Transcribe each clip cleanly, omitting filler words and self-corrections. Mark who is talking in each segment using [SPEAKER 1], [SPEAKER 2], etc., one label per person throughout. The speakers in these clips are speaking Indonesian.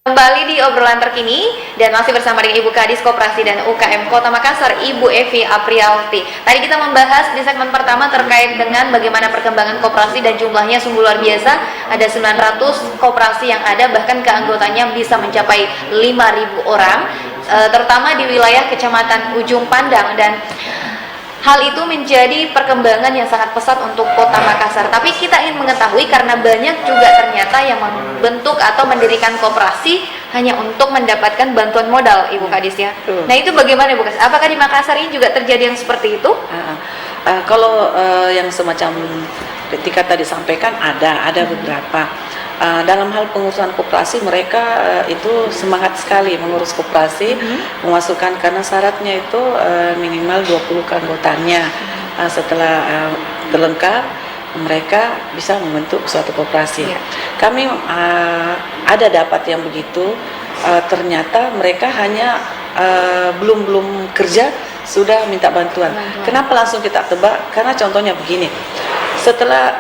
[SPEAKER 1] Kembali di obrolan terkini dan masih bersama dengan Ibu Kadis Koperasi dan UKM Kota Makassar, Ibu Evi Aprialti. Tadi kita membahas di segmen pertama terkait dengan bagaimana perkembangan koperasi dan jumlahnya sungguh luar biasa. Ada 900 koperasi yang ada, bahkan keanggotanya bisa mencapai 5.000 orang, terutama di wilayah Kecamatan Ujung Pandang, dan hal itu menjadi perkembangan yang sangat pesat untuk Kota Makassar. Tapi kita ingin mengetahui, karena banyak juga ternyata yang membentuk atau mendirikan koperasi hanya untuk mendapatkan bantuan modal, Ibu Kadis ya. Nah, itu bagaimana, Ibu Kadis? Apakah di Makassar ini juga terjadi yang seperti itu?
[SPEAKER 2] Kalau yang semacam ketika tadi sampaikan ada beberapa. Dalam hal pengurusan koperasi mereka itu semangat sekali mengurus koperasi, memasukkan, karena syaratnya itu minimal 20 anggotanya. Setelah terlengkap, mereka bisa membentuk suatu koperasi. Kami ada dapat yang begitu, ternyata mereka hanya belum kerja sudah minta bantuan. Kenapa langsung kita tebak? Karena contohnya begini. Setelah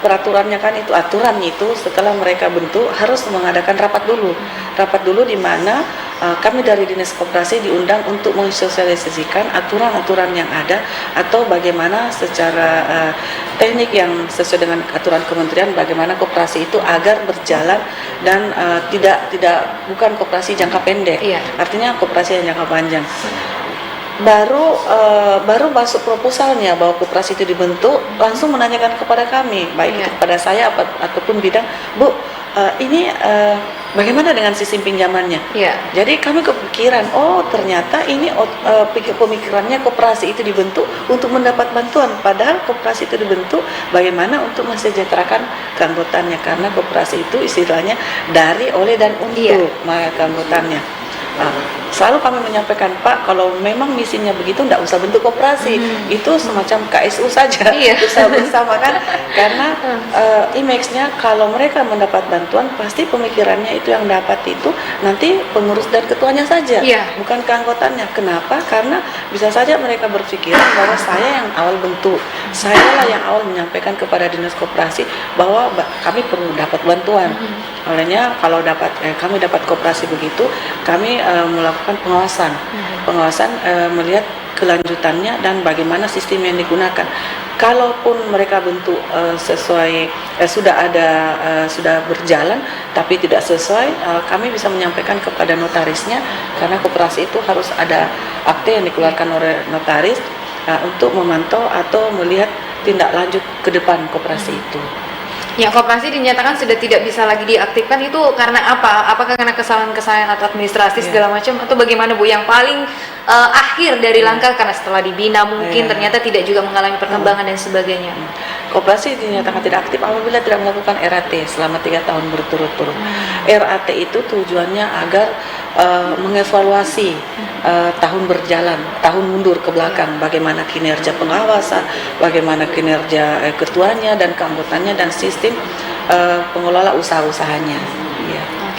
[SPEAKER 2] peraturannya kan itu, aturannya itu setelah mereka bentuk harus mengadakan rapat dulu di mana kami dari Dinas Koperasi diundang untuk mensosialisasikan aturan-aturan yang ada, atau bagaimana secara teknik yang sesuai dengan aturan kementerian bagaimana koperasi itu agar berjalan dan bukan koperasi jangka pendek. Artinya koperasi yang jangka panjang. Baru masuk proposalnya bahwa koperasi itu dibentuk, langsung menanyakan kepada kami, baik itu kepada saya ataupun bidang, Bu, ini bagaimana dengan sistem pinjamannya? Jadi kami kepikiran, oh ternyata ini pemikirannya koperasi itu dibentuk untuk mendapat bantuan, padahal koperasi itu dibentuk bagaimana untuk mensejahterakan keanggotannya, karena koperasi itu istilahnya dari, oleh, dan untuk keanggotannya. Selalu kami menyampaikan, Pak, kalau memang misinya begitu, tidak usah bentuk koperasi, itu semacam KSU saja, bisa bersama kan, karena image-nya kalau mereka mendapat bantuan pasti pemikirannya itu yang dapat itu nanti pengurus dan ketuanya saja, bukan keanggotannya. Kenapa? Karena bisa saja mereka berpikiran bahwa saya yang awal bentuk, saya lah yang awal menyampaikan kepada Dinas Koperasi bahwa kami perlu dapat bantuan. Olehnya kalau kami dapat koperasi begitu, kami melakukan pengawasan melihat kelanjutannya dan bagaimana sistem yang digunakan. Kalaupun mereka bentuk sudah berjalan tapi tidak sesuai, kami bisa menyampaikan kepada notarisnya, karena koperasi itu harus ada akte yang dikeluarkan oleh notaris untuk memantau atau melihat tindak lanjut ke depan koperasi itu.
[SPEAKER 1] Ya, koperasi dinyatakan sudah tidak bisa lagi diaktifkan, itu karena apa? Apakah karena kesalahan-kesalahan atau administrasi segala macam, atau bagaimana, Bu? Yang paling akhir dari langkah, karena setelah dibina mungkin ternyata tidak juga mengalami perkembangan dan sebagainya.
[SPEAKER 2] Koperasi dinyatakan tidak aktif apabila tidak melakukan RAT selama 3 tahun berturut-turut. RAT itu tujuannya agar mengevaluasi tahun berjalan, tahun mundur ke belakang, bagaimana kinerja pengawasan, bagaimana kinerja ketuanya dan keanggotannya, dan sistem pengelola usaha-usahanya.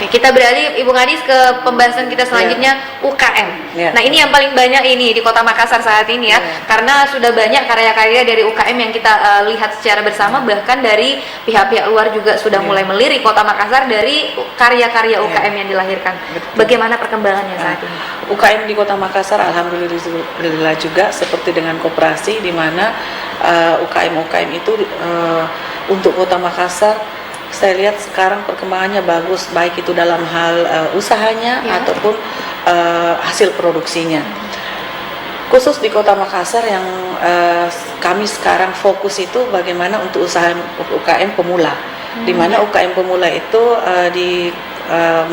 [SPEAKER 1] Oke, kita beralih, Ibu Kadis, ke pembahasan kita selanjutnya, UKM. Nah, ini yang paling banyak ini di Kota Makassar saat ini ya, karena sudah banyak karya-karya dari UKM yang kita lihat secara bersama, bahkan dari pihak-pihak luar juga sudah mulai melirik Kota Makassar dari karya-karya UKM yang dilahirkan. Bagaimana perkembangannya saat ini?
[SPEAKER 2] UKM di Kota Makassar alhamdulillah juga seperti dengan koperasi, di mana UKM itu untuk Kota Makassar saya lihat sekarang perkembangannya bagus, baik itu dalam hal usahanya ataupun hasil produksinya. Khusus di Kota Makassar yang kami sekarang fokus itu bagaimana untuk usaha UKM pemula, di mana UKM pemula itu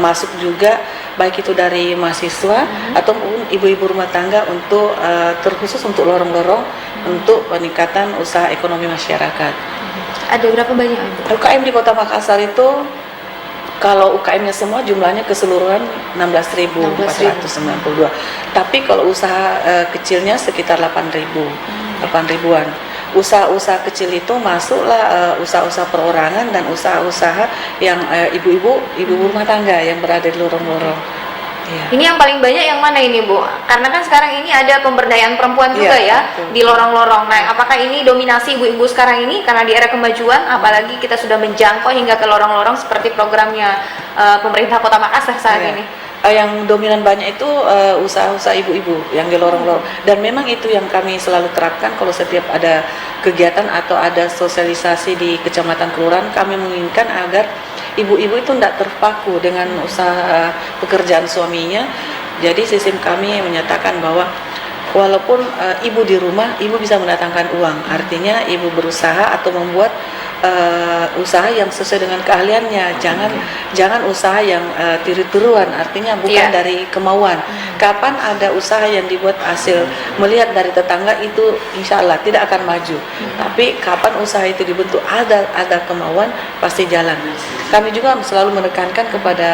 [SPEAKER 2] masuk juga baik itu dari mahasiswa ataupun ibu-ibu rumah tangga, untuk terkhusus untuk lorong-lorong untuk peningkatan usaha ekonomi masyarakat.
[SPEAKER 1] Ada berapa banyak, Ibu?
[SPEAKER 2] UKM di Kota Makassar itu, kalau UKM-nya semua jumlahnya keseluruhan 16.492. Tapi kalau usaha kecilnya sekitar 8.000-an. Usaha-usaha kecil itu masuklah usaha-usaha perorangan dan usaha-usaha yang ibu-ibu rumah tangga yang berada di lorong-lorong.
[SPEAKER 1] Ini yang paling banyak yang mana ini, Bu? Karena kan sekarang ini ada pemberdayaan perempuan juga ya,
[SPEAKER 2] betul.
[SPEAKER 1] di lorong-lorong. Nah, apakah ini dominasi ibu-ibu sekarang ini karena di era kemajuan, apalagi kita sudah menjangkau hingga ke lorong-lorong seperti programnya pemerintah Kota Makassar saat ini?
[SPEAKER 2] Yang dominan banyak itu usaha-usaha ibu-ibu yang di lorong-lorong, dan memang itu yang kami selalu terapkan kalau setiap ada kegiatan atau ada sosialisasi di kecamatan kelurahan. Kami menginginkan agar ibu-ibu itu tidak terpaku dengan usaha pekerjaan suaminya. Jadi sistem kami menyatakan bahwa walaupun ibu di rumah, ibu bisa mendatangkan uang. Artinya ibu berusaha atau membuat usaha yang sesuai dengan keahliannya. Jangan usaha yang tiru-tiruan, artinya bukan dari kemauan. Kapan ada usaha yang dibuat hasil melihat dari tetangga, itu insya Allah tidak akan maju. Tapi kapan usaha itu dibentuk ada kemauan, pasti jalan. Kami juga selalu menekankan kepada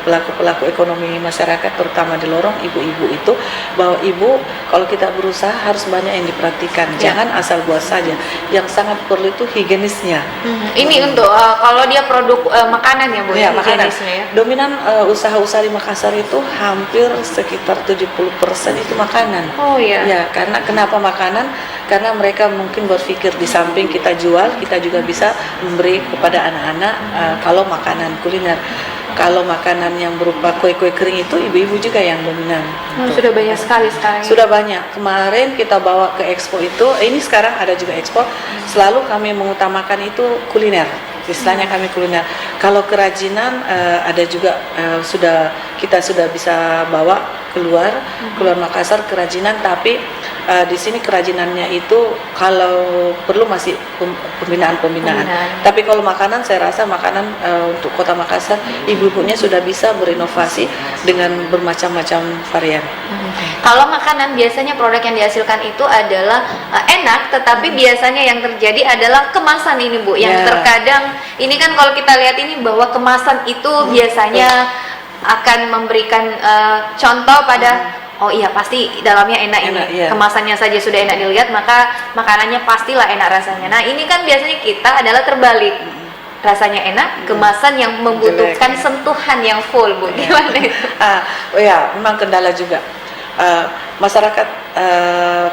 [SPEAKER 2] pelaku-pelaku ekonomi masyarakat, terutama di lorong, ibu-ibu itu, bahwa ibu kalau kita berusaha harus banyak yang diperhatikan. Jangan asal buat saja. Yang sangat perlu itu higienisnya.
[SPEAKER 1] Ini untuk kalau dia produk makanan ya, Bu?
[SPEAKER 2] Ya, makanan.
[SPEAKER 1] Ya?
[SPEAKER 2] Dominan usaha-usaha di Makassar itu hampir sekitar 70% itu makanan.
[SPEAKER 1] Oh iya.
[SPEAKER 2] Ya, karena kenapa makanan? Karena mereka mungkin berpikir di samping kita jual, kita juga bisa memberi kepada anak-anak kalau makanan kuliner. Kalau makanan yang berupa kue-kue kering itu ibu-ibu juga yang dominan.
[SPEAKER 1] Sudah banyak sekali sekarang.
[SPEAKER 2] Sudah banyak. Kemarin kita bawa ke expo itu, ini sekarang ada juga expo. Selalu kami mengutamakan itu kuliner. Istilahnya kami kuliner. Kalau kerajinan ada juga kita sudah bisa bawa keluar Makassar kerajinan, tapi di sini kerajinannya itu kalau perlu masih pembinaan. Tapi kalau makanan, saya rasa makanan untuk Kota Makassar, ibu-ibunya sudah bisa berinovasi dengan bermacam-macam varian.
[SPEAKER 1] Kalau makanan, biasanya produk yang dihasilkan itu adalah enak, tetapi biasanya yang terjadi adalah kemasan ini, Bu, yang terkadang ini kan kalau kita lihat ini bahwa kemasan itu biasanya akan memberikan contoh pada oh iya, pasti dalamnya enak ini. Kemasannya saja sudah enak dilihat, maka makanannya pastilah enak rasanya. Nah, ini kan biasanya kita adalah terbalik. Rasanya enak, kemasan yang membutuhkan sentuhan yang full, Bu. Gimana itu?
[SPEAKER 2] Memang kendala juga. Masyarakat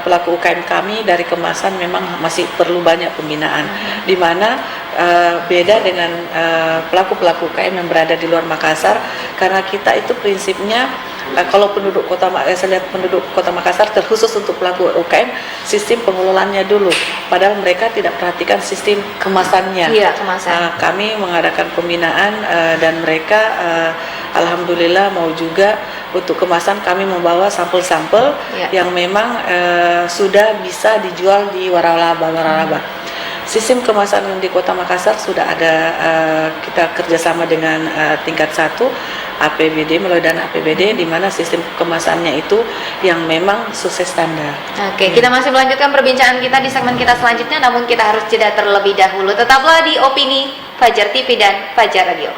[SPEAKER 2] pelaku UKM kami dari kemasan memang masih perlu banyak pembinaan, di mana beda dengan pelaku-pelaku UKM yang berada di luar Makassar, karena kita itu prinsipnya kalau penduduk saya lihat penduduk Kota Makassar terkhusus untuk pelaku UKM, sistem pengelolaannya dulu, padahal mereka tidak perhatikan sistem kemasannya.
[SPEAKER 1] Kemasan.
[SPEAKER 2] Kami mengadakan pembinaan dan mereka alhamdulillah mau juga. Untuk kemasan kami membawa sampel-sampel yang memang sudah bisa dijual di waralaba. Sistem kemasan di Kota Makassar sudah ada, kita kerjasama dengan tingkat 1 APBD, melalui dana APBD, di mana sistem kemasannya itu yang memang sukses standar.
[SPEAKER 1] Oke, kita masih melanjutkan perbincangan kita di segmen kita selanjutnya, namun kita harus jeda terlebih dahulu. Tetaplah di Opini Fajar TV dan Fajar Radio.